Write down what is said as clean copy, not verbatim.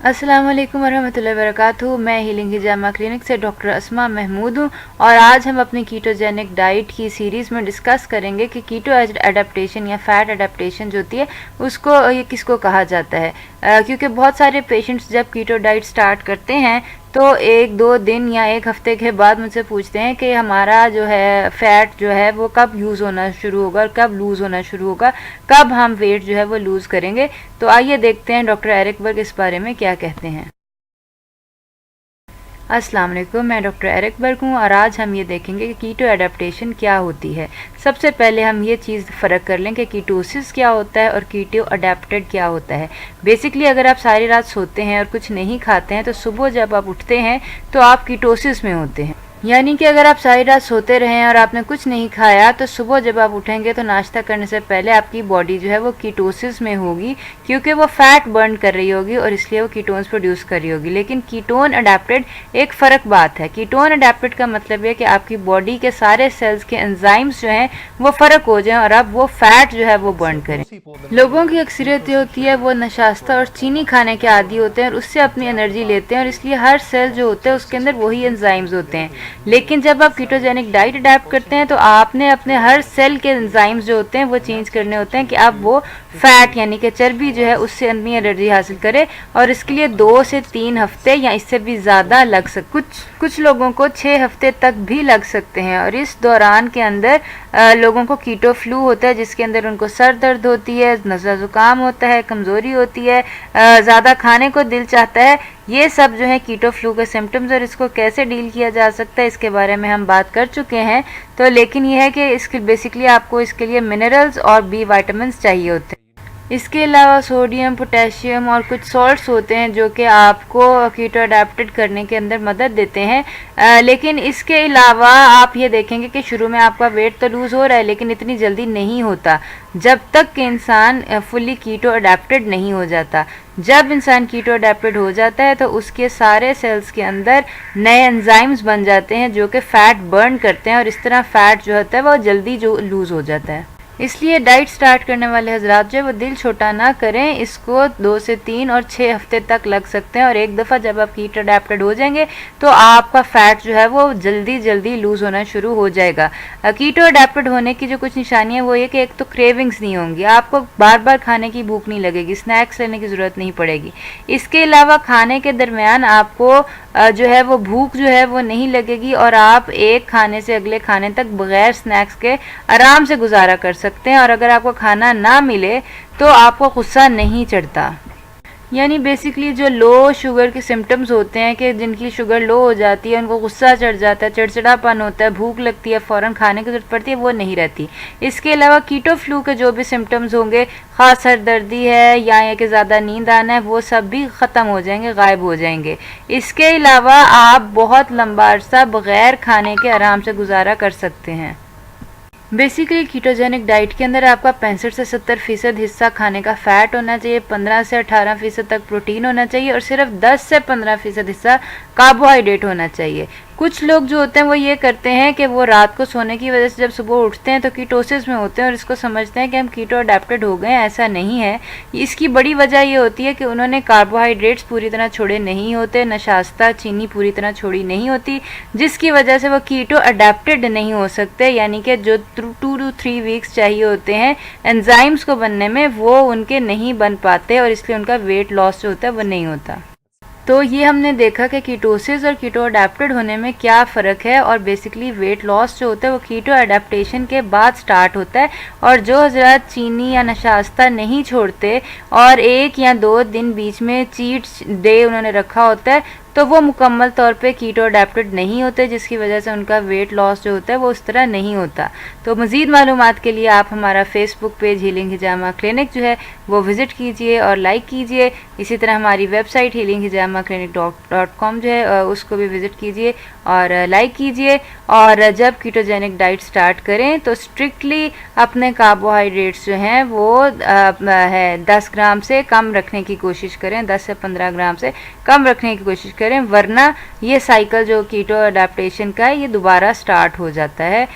अस्सलाम वालेकुम वरहमतुल्लाहि वबरकातुहू। मैं हीलिंग हिजामा क्लिनिक से डॉक्टर अस्मा महमूद हूँ और आज हम अपनी कीटोजेनिक डाइट की सीरीज़ में डिस्कस करेंगे कि कीटो एडेप्टेशन या फ़ैट एडेप्टेशन जो होती है उसको ये किसको कहा जाता है। क्योंकि बहुत सारे पेशेंट्स जब कीटो डाइट स्टार्ट करते हैं तो 1-2 दिन या 1 हफ्ते के बाद मुझसे पूछते हैं कि हमारा जो है फ़ैट जो है वो कब यूज़ होना शुरू होगा और कब लूज़ होना शुरू होगा, कब हम वेट जो है वो लूज़ करेंगे। तो आइए देखते हैं डॉक्टर एरिक बर्ग इस बारे में क्या कहते हैं। अस्सलाम वालेकुम, मैं डॉक्टर एरिक बर्ग हूँ और आज हम ये देखेंगे कि कीटो एडेप्टेशन क्या होती है। सबसे पहले हम ये चीज़ फ़र्क कर लें कि कीटोसिस क्या होता है और कीटो अडेप्टेड क्या होता है। बेसिकली अगर आप सारी रात सोते हैं और कुछ नहीं खाते हैं तो सुबह जब आप उठते हैं तो आप कीटोसिस में होते हैं। यानी कि अगर आप सारी रात सोते रहें और आपने कुछ नहीं खाया तो सुबह जब आप उठेंगे तो नाश्ता करने से पहले आपकी बॉडी जो है वो कीटोसिस में होगी, क्योंकि वो फैट बर्न कर रही होगी और इसलिए वो कीटोन्स प्रोड्यूस कर रही होगी। लेकिन कीटोन अडेप्टेड एक फ़र्क बात है। कीटोन अडेप्टेड का मतलब है कि आपकी बॉडी के सारे सेल्स के एंजाइम्स जो हैं वो फ़र्क हो जाएं और अब वो फैट जो है वो बर्न करें। लोगों की अक्सरियत ये होती है वो नशास्ता और चीनी खाने के आदी होते हैं और उससे अपनी एनर्जी लेते हैं और इसलिए हर सेल जो होता है उसके अंदर वही एंजाइम्स होते हैं। लेकिन जब आप कीटोजेनिक डाइट अडेप्ट करते हैं तो आपने अपने हर सेल के एंजाइम्स जो होते हैं वो चेंज करने होते हैं कि अब वो फैट यानी कि चर्बी जो है उससे अपनी एनर्जी हासिल करे, और इसके लिए 2 से 3 हफ्ते या इससे भी ज़्यादा लग कुछ लोगों को 6 हफ्ते तक भी लग सकते हैं। और इस दौरान के अंदर लोगों को कीटो फ्लू होता है जिसके अंदर उनको सर दर्द होती है, नज़ला ज़ुकाम होता है, कमज़ोरी होती है, ज़्यादा खाने को दिल चाहता है। ये सब जो है कीटो फ्लू के सिम्टम्स, और इसको कैसे डील किया जा सकता है इसके बारे में हम बात कर चुके हैं। तो लेकिन यह है कि इसके बेसिकली आपको इसके लिए मिनरल्स और बी विटामिन्स चाहिए होते हैं। इसके अलावा सोडियम, पोटेशियम और कुछ सॉल्ट्स होते हैं जो कि आपको कीटो अडेप्टेड करने के अंदर मदद देते हैं। लेकिन इसके अलावा आप ये देखेंगे कि शुरू में आपका वेट तो लूज़ हो रहा है लेकिन इतनी जल्दी नहीं होता जब तक कि इंसान फुली कीटो अडेप्टेड नहीं हो जाता। जब इंसान कीटो अडेप्टेड हो जाता है तो उसके सारे सेल्स के अंदर नए एंजाइम्स बन जाते हैं जो कि फ़ैट बर्न करते हैं और इस तरह फ़ैट जो होता है वो जल्दी जो लूज़ हो जाता है। इसलिए डाइट स्टार्ट करने वाले हजरात जो है वो दिल छोटा ना करें। इसको 2 से 3 और 6 हफ्ते तक लग सकते हैं और एक दफ़ा जब आप कीटो अडेप्टेड हो जाएंगे तो आपका फ़ैट जो है वो जल्दी लूज़ होना शुरू हो जाएगा। कीटो अडेप्टेड होने की जो कुछ निशानियाँ वो ये कि एक तो क्रेविंग्स नहीं होंगी, आपको बार बार खाने की भूख नहीं लगेगी, स्नैक्स लेने की ज़रूरत नहीं पड़ेगी। इसके अलावा खाने के दरमियान आपको जो है वो भूख जो है वो नहीं लगेगी और आप एक खाने से अगले खाने तक बगैर स्नैक्स के आराम से गुजारा कर सकते हैं। और अगर आपको खाना ना मिले तो आपको गुस्सा नहीं चढ़ता। यानी बेसिकली जो लो शुगर के सिम्टम्स होते हैं कि जिनकी शुगर लो हो जाती है, उनको गुस्सा चढ़ जाता है, चिड़चिड़ापन होता है, भूख लगती है, फ़ौरन खाने की ज़रूरत पड़ती है, वो नहीं रहती। इसके अलावा कीटो फ्लू के जो भी सिम्टम्स होंगे, ख़ास सरदर्दी है या कि ज़्यादा नींद आना है, वो सब भी ख़त्म हो जाएंगे, गायब हो जाएंगे। इसके अलावा आप बहुत लंबा अरसा बग़ैर खाने के आराम से गुजारा कर सकते हैं। बेसिकली कीटोजेनिक डाइट के अंदर आपका 65 से 70% हिस्सा खाने का फ़ैट होना चाहिए, 15 से 18% तक प्रोटीन होना चाहिए और सिर्फ 10 से 15% हिस्सा कार्बोहाइड्रेट होना चाहिए। कुछ लोग जो होते हैं वो ये करते हैं कि वो रात को सोने की वजह से जब सुबह उठते हैं तो कीटोसिस में होते हैं और इसको समझते हैं कि हम कीटो अडेप्टेड हो गए हैं। ऐसा नहीं है। इसकी बड़ी वजह ये होती है कि उन्होंने कार्बोहाइड्रेट्स पूरी तरह छोड़े नहीं होते, नशास्ता चीनी पूरी तरह छोड़ी नहीं होती, जिसकी वजह से वो कीटो अडेप्टेड नहीं हो सकते। यानी कि जो 2 to 3 वीक्स चाहिए होते हैं एंजाइम्स को बनने में, वो उनके नहीं बन पाते और इसलिए उनका वेट लॉस जो होता है वो नहीं होता। तो ये हमने देखा कि कीटोसिस और कीटो अडेप्टेड होने में क्या फ़र्क है। और बेसिकली वेट लॉस जो होता है वो कीटो अडेप्टेशन के बाद स्टार्ट होता है। और जो हजरात चीनी या नशास्ता नहीं छोड़ते और 1 या 2 दिन बीच में चीट डे उन्होंने रखा होता है तो वो मुकम्मल तौर पे कीटो अडेप्टेड नहीं होते, जिसकी वजह से उनका वेट लॉस जो होता है वो उस तरह नहीं होता। तो मज़ीद मालूमात के लिए आप हमारा फेसबुक पेज हीलिंग हिजामा क्लिनिक जो है वो विज़िट कीजिए और लाइक कीजिए। इसी तरह हमारी वेबसाइट हीलिंग हिजामा clinic.com जो है उसको भी विज़िट कीजिए और लाइक कीजिए। और जब कीटोजेनिक डाइट स्टार्ट करें तो स्ट्रिक्टली अपने कार्बोहाइड्रेट्स जो हैं वो 10 ग्राम से कम रखने की कोशिश करें, 10 से 15 ग्राम से कम रखने की कोशिश करें, वरना ये साइकिल जो कीटो अडेप्टेशन का है ये दोबारा स्टार्ट हो जाता है